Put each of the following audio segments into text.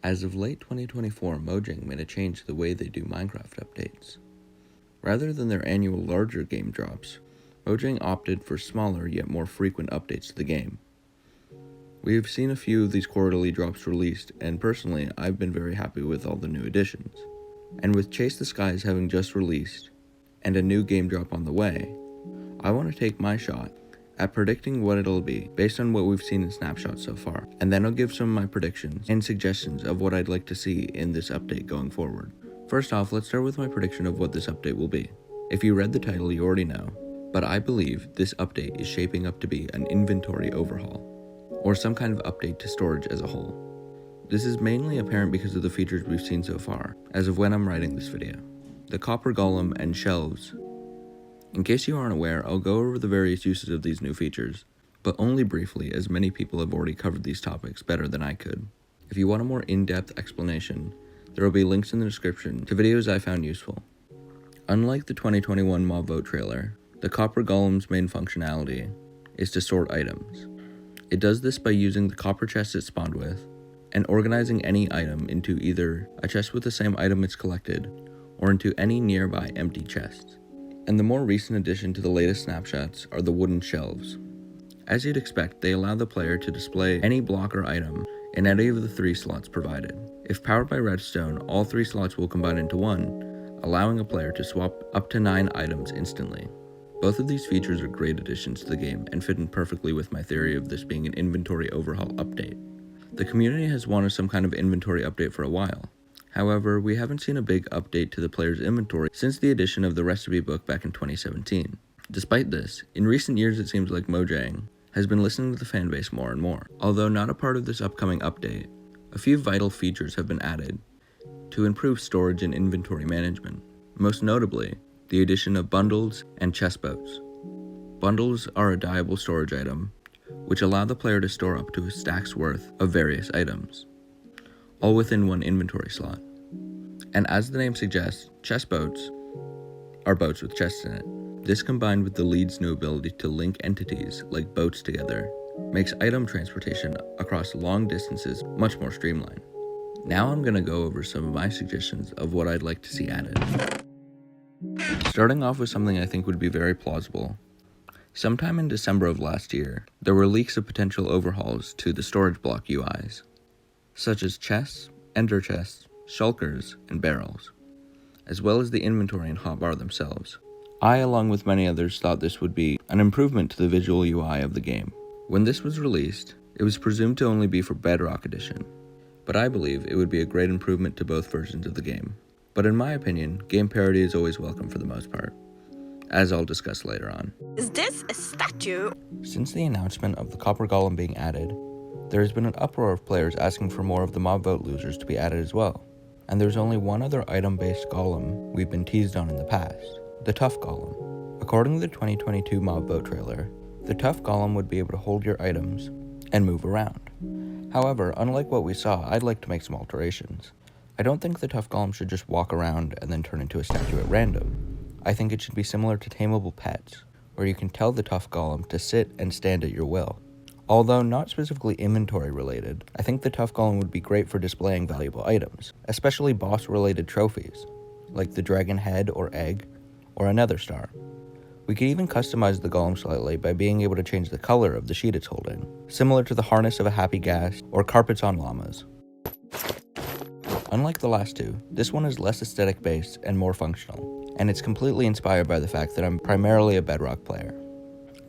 As of late 2024, Mojang made a change to the way they do Minecraft updates. Rather than their annual larger game drops, Mojang opted for smaller yet more frequent updates to the game. We have seen a few of these quarterly drops released, and personally, I've been very happy with all the new additions. And with Chase the Skies having just released, and a new game drop on the way, I want to take my shot at predicting what it'll be based on what we've seen in Snapshot so far, and then I'll give some of my predictions and suggestions of what I'd like to see in this update going forward. First off, let's start with my prediction of what this update will be. If you read the title, you already know, but I believe this update is shaping up to be an inventory overhaul, or some kind of update to storage as a whole. This is mainly apparent because of the features we've seen so far, as of when I'm writing this video. The Copper Golem and shelves. In case you aren't aware, I'll go over the various uses of these new features, but only briefly, as many people have already covered these topics better than I could. If you want a more in-depth explanation, there will be links in the description to videos I found useful. Unlike the 2021 mob vote trailer, the Copper Golem's main functionality is to sort items. It does this by using the copper chest it spawned with, and organizing any item into either a chest with the same item it's collected, or into any nearby empty chests. And the more recent addition to the latest snapshots are the wooden shelves. As you'd expect, they allow the player to display any block or item in any of the 3 slots provided. If powered by redstone, all 3 slots will combine into one, allowing a player to swap up to 9 items instantly. Both of these features are great additions to the game and fit in perfectly with my theory of this being an inventory overhaul update. The community has wanted some kind of inventory update for a while. However, we haven't seen a big update to the player's inventory since the addition of the recipe book back in 2017. Despite this, in recent years it seems like Mojang has been listening to the fanbase more and more. Although not a part of this upcoming update, a few vital features have been added to improve storage and inventory management. Most notably, the addition of bundles and chest boats. Bundles are a dyeable storage item, which allow the player to store up to a stack's worth of various items, all within one inventory slot. And as the name suggests, chest boats are boats with chests in it. This, combined with the lead's new ability to link entities like boats together, makes item transportation across long distances much more streamlined. Now I'm going to go over some of my suggestions of what I'd like to see added. Starting off with something I think would be very plausible. Sometime in December of last year, there were leaks of potential overhauls to the storage block UIs, such as chests, ender chests, shulkers, and barrels, as well as the inventory and hotbar themselves. I, along with many others, thought this would be an improvement to the visual UI of the game. When this was released, it was presumed to only be for Bedrock Edition, but I believe it would be a great improvement to both versions of the game. But in my opinion, game parity is always welcome for the most part, as I'll discuss later on. Is this a statue? Since the announcement of the Copper Golem being added, there has been an uproar of players asking for more of the mob vote losers to be added as well. And there's only one other item-based golem we've been teased on in the past, the Tuff Golem. According to the 2022 mob vote trailer, the Tuff Golem would be able to hold your items and move around. However, unlike what we saw, I'd like to make some alterations. I don't think the Tuff Golem should just walk around and then turn into a statue at random. I think it should be similar to tameable pets, where you can tell the Tuff Golem to sit and stand at your will. Although not specifically inventory related, I think the Tuff Golem would be great for displaying valuable items, especially boss related trophies, like the dragon head or egg, or another star. We could even customize the golem slightly by being able to change the color of the sheet it's holding, similar to the harness of a happy ghast or carpets on llamas. Unlike the last two, this one is less aesthetic based and more functional, and it's completely inspired by the fact that I'm primarily a Bedrock player.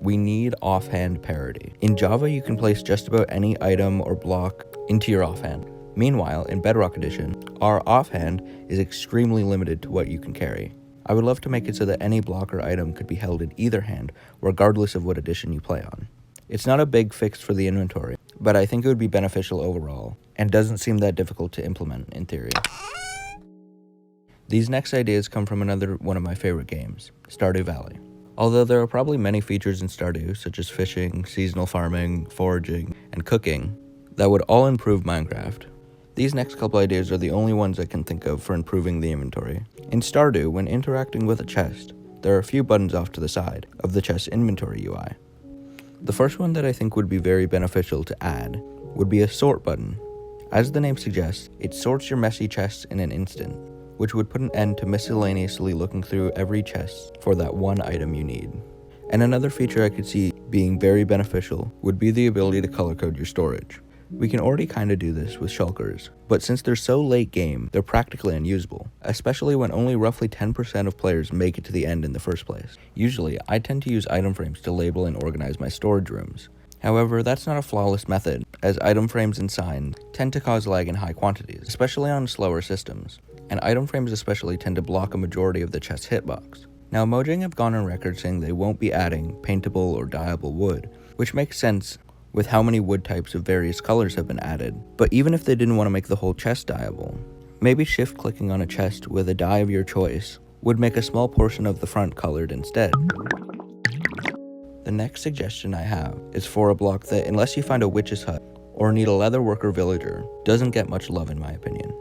We need Offhand Parody. In Java, you can place just about any item or block into your offhand. Meanwhile, in Bedrock Edition, our offhand is extremely limited to what you can carry. I would love to make it so that any block or item could be held in either hand, regardless of what edition you play on. It's not a big fix for the inventory, but I think it would be beneficial overall, and doesn't seem that difficult to implement in theory. These next ideas come from another one of my favorite games, Stardew Valley. Although there are probably many features in Stardew, such as fishing, seasonal farming, foraging, and cooking, that would all improve Minecraft. These next couple ideas are the only ones I can think of for improving the inventory. In Stardew, when interacting with a chest, there are a few buttons off to the side of the chest inventory UI. The first one that I think would be very beneficial to add would be a sort button. As the name suggests, it sorts your messy chests in an instant, which would put an end to miscellaneously looking through every chest for that one item you need. And another feature I could see being very beneficial would be the ability to color code your storage. We can already kinda do this with shulkers, but since they're so late game, they're practically unusable, especially when only roughly 10% of players make it to the end in the first place. Usually, I tend to use item frames to label and organize my storage rooms. However, that's not a flawless method, as item frames and signs tend to cause lag in high quantities, especially on slower systems, and item frames especially tend to block a majority of the chest's hitbox. Now, Mojang have gone on record saying they won't be adding paintable or dyeable wood, which makes sense with how many wood types of various colors have been added. But even if they didn't want to make the whole chest dyeable, maybe shift-clicking on a chest with a dye of your choice would make a small portion of the front colored instead. The next suggestion I have is for a block that, unless you find a witch's hut or need a leather worker villager, doesn't get much love in my opinion.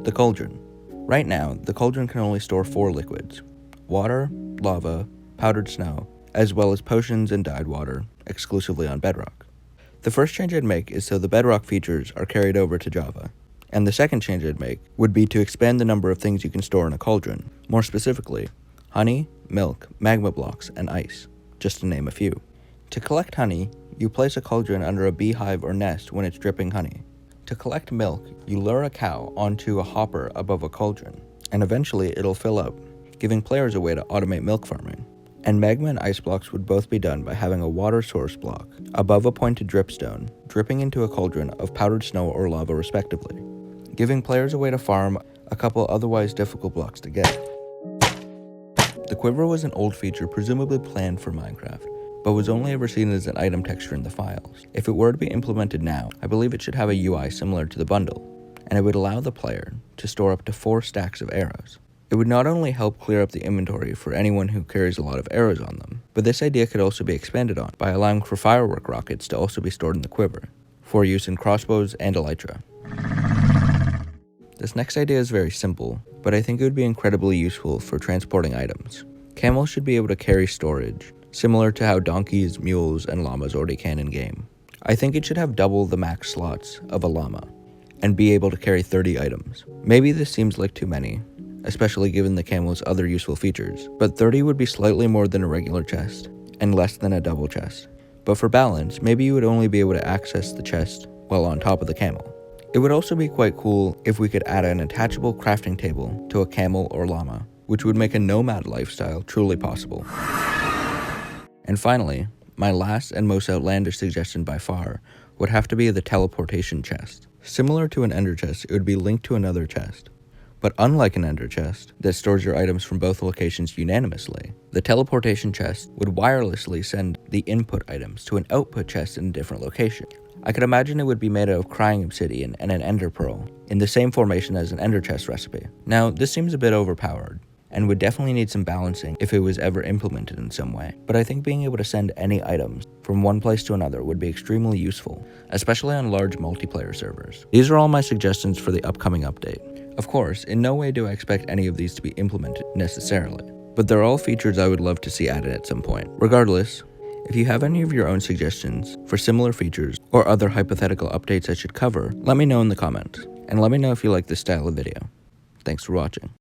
The Cauldron. Right now, the Cauldron can only store 4 liquids: water, lava, powdered snow, as well as potions and dyed water, exclusively on Bedrock. The first change I'd make is so the Bedrock features are carried over to Java, and the second change I'd make would be to expand the number of things you can store in a cauldron, more specifically, honey, milk, magma blocks, and ice, just to name a few. To collect honey, you place a cauldron under a beehive or nest when it's dripping honey. To collect milk, you lure a cow onto a hopper above a cauldron, and eventually it'll fill up, giving players a way to automate milk farming. And magma and ice blocks would both be done by having a water source block above a pointed dripstone, dripping into a cauldron of powdered snow or lava respectively, giving players a way to farm a couple otherwise difficult blocks to get. The Quiver was an old feature presumably planned for Minecraft, but was only ever seen as an item texture in the files. If it were to be implemented now, I believe it should have a UI similar to the bundle, and it would allow the player to store up to 4 stacks of arrows. It would not only help clear up the inventory for anyone who carries a lot of arrows on them, but this idea could also be expanded on by allowing for firework rockets to also be stored in the Quiver, for use in crossbows and elytra. This next idea is very simple, but I think it would be incredibly useful for transporting items. Camels should be able to carry storage, similar to how donkeys, mules, and llamas already can in-game. I think it should have double the max slots of a llama, and be able to carry 30 items. Maybe this seems like too many, especially given the camel's other useful features, but 30 would be slightly more than a regular chest, and less than a double chest. But for balance, maybe you would only be able to access the chest while on top of the camel. It would also be quite cool if we could add an attachable crafting table to a camel or llama, which would make a nomad lifestyle truly possible. And finally, my last and most outlandish suggestion by far would have to be the Teleportation Chest. Similar to an ender chest, it would be linked to another chest. But unlike an ender chest that stores your items from both locations unanimously, the Teleportation Chest would wirelessly send the input items to an output chest in a different location. I could imagine it would be made out of crying obsidian and an ender pearl, in the same formation as an ender chest recipe. Now, this seems a bit overpowered, and would definitely need some balancing if it was ever implemented in some way. But I think being able to send any items from one place to another would be extremely useful, especially on large multiplayer servers. These are all my suggestions for the upcoming update. Of course, in no way do I expect any of these to be implemented necessarily, but they're all features I would love to see added at some point. Regardless, if you have any of your own suggestions for similar features or other hypothetical updates I should cover, let me know in the comments, and let me know if you like this style of video. Thanks for watching.